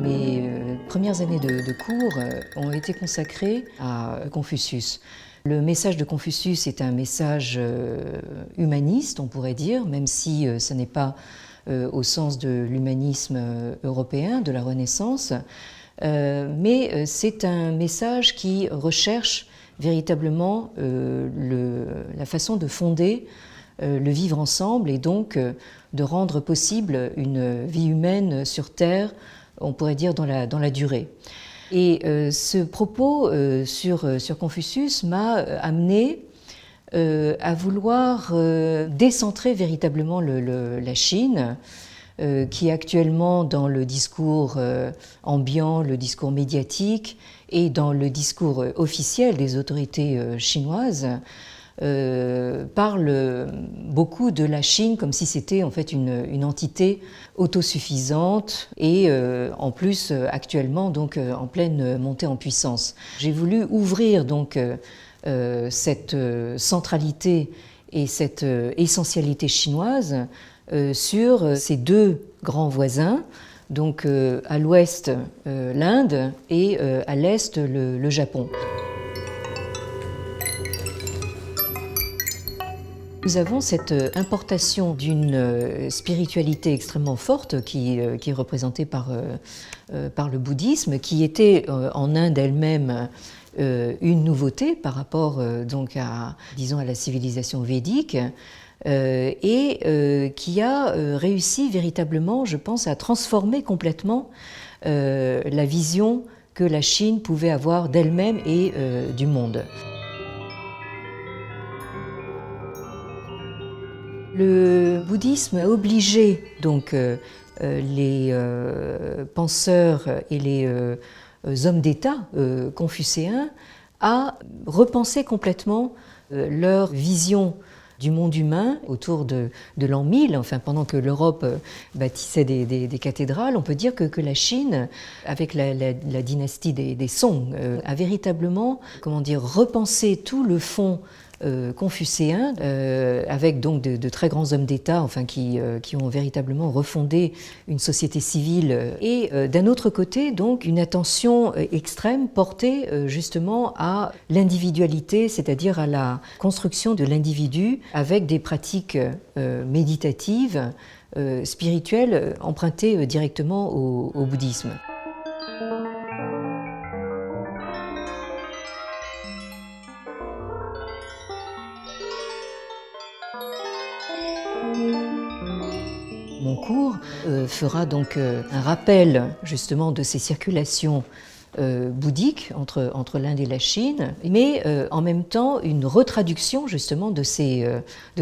Mes premières années de cours ont été consacrées à Confucius. Le message de Confucius est un message humaniste, on pourrait dire, même si ce n'est pas au sens de l'humanisme européen, de la Renaissance, mais c'est un message qui recherche véritablement la façon de fonder le vivre ensemble et donc de rendre possible une vie humaine sur Terre, on pourrait dire dans la durée. Et ce propos sur Confucius m'a amené à vouloir décentrer véritablement la Chine, qui est actuellement dans le discours ambiant, le discours médiatique et dans le discours officiel des autorités chinoises, parle beaucoup de la Chine comme si c'était en fait une entité autosuffisante et en plus actuellement donc en pleine montée en puissance. J'ai voulu ouvrir donc cette centralité et cette essentialité chinoise sur ces deux grands voisins, donc à l'ouest l'Inde et à l'est le Japon. Nous avons cette importation d'une spiritualité extrêmement forte qui est représentée par le bouddhisme, qui était en Inde elle-même une nouveauté par rapport donc à, disons, à la civilisation védique, et qui a réussi véritablement, je pense, à transformer complètement la vision que la Chine pouvait avoir d'elle-même et du monde. Le bouddhisme a obligé donc les penseurs et les hommes d'État confucéens à repenser complètement leur vision du monde humain autour de l'an 1000, enfin pendant que l'Europe bâtissait des cathédrales. On peut dire que la Chine, avec la dynastie des Song, a véritablement, comment dire, repensé tout le fond confucéen, avec donc de très grands hommes d'État, enfin qui ont véritablement refondé une société civile, et d'un autre côté donc une attention extrême portée justement à l'individualité, c'est-à-dire à la construction de l'individu avec des pratiques méditatives, spirituelles, empruntées directement au bouddhisme. Mon cours fera donc un rappel justement de ces circulations bouddhiques entre l'Inde et la Chine, mais en même temps une retraduction justement de ces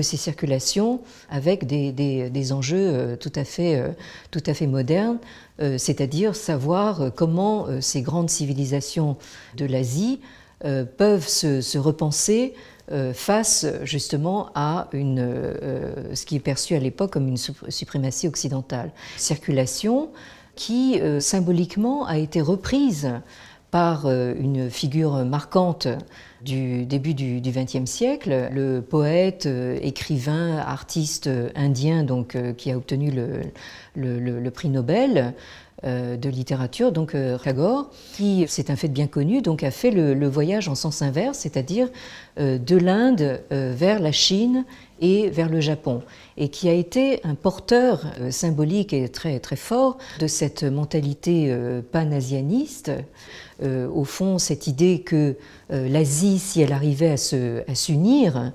circulations avec des enjeux tout à fait modernes, c'est-à-dire savoir comment ces grandes civilisations de l'Asie peuvent se repenser face justement à ce qui est perçu à l'époque comme une suprématie occidentale. Circulation qui symboliquement a été reprise par une figure marquante du début du XXe siècle, le poète, écrivain, artiste indien donc, qui a obtenu le prix Nobel de littérature, donc Tagore, qui, c'est un fait bien connu, donc a fait le voyage en sens inverse, c'est-à-dire de l'Inde vers la Chine et vers le Japon, et qui a été un porteur symbolique et très, très fort de cette mentalité pan-asianiste. Au fond, cette idée que l'Asie, si elle arrivait à s'unir,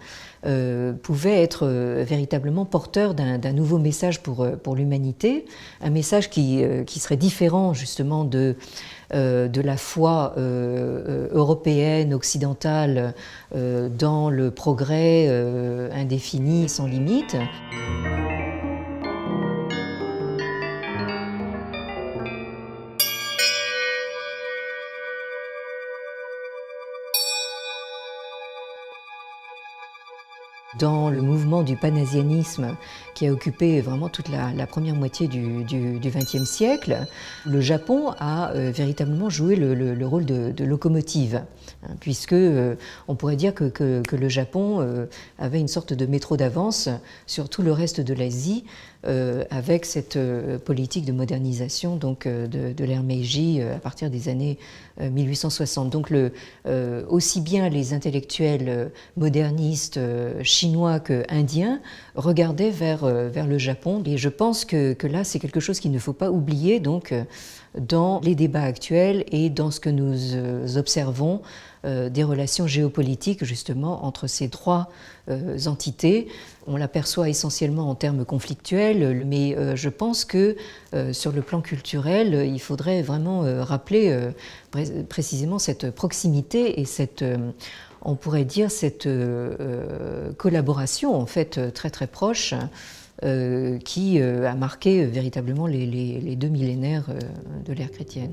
pouvait être véritablement porteur d'un nouveau message pour l'humanité, un message qui serait différent justement de la foi européenne, occidentale, dans le progrès indéfini, sans limite. Dans le mouvement du panasianisme qui a occupé vraiment toute la première moitié du XXe siècle, le Japon a véritablement joué le rôle de locomotive, hein, puisque on pourrait dire que le Japon avait une sorte de métro d'avance sur tout le reste de l'Asie avec cette politique de modernisation donc, de l'ère Meiji à partir des années 1860. Donc aussi bien les intellectuels modernistes chinois que indiens regardaient vers le Japon. Et je pense que là, c'est quelque chose qu'il ne faut pas oublier donc, dans les débats actuels et dans ce que nous observons des relations géopolitiques justement entre ces trois entités. On l'aperçoit essentiellement en termes conflictuels, mais je pense que sur le plan culturel, il faudrait vraiment rappeler précisément cette proximité et cette, on pourrait dire, cette collaboration en fait très très proche qui a marqué véritablement les deux millénaires de l'ère chrétienne.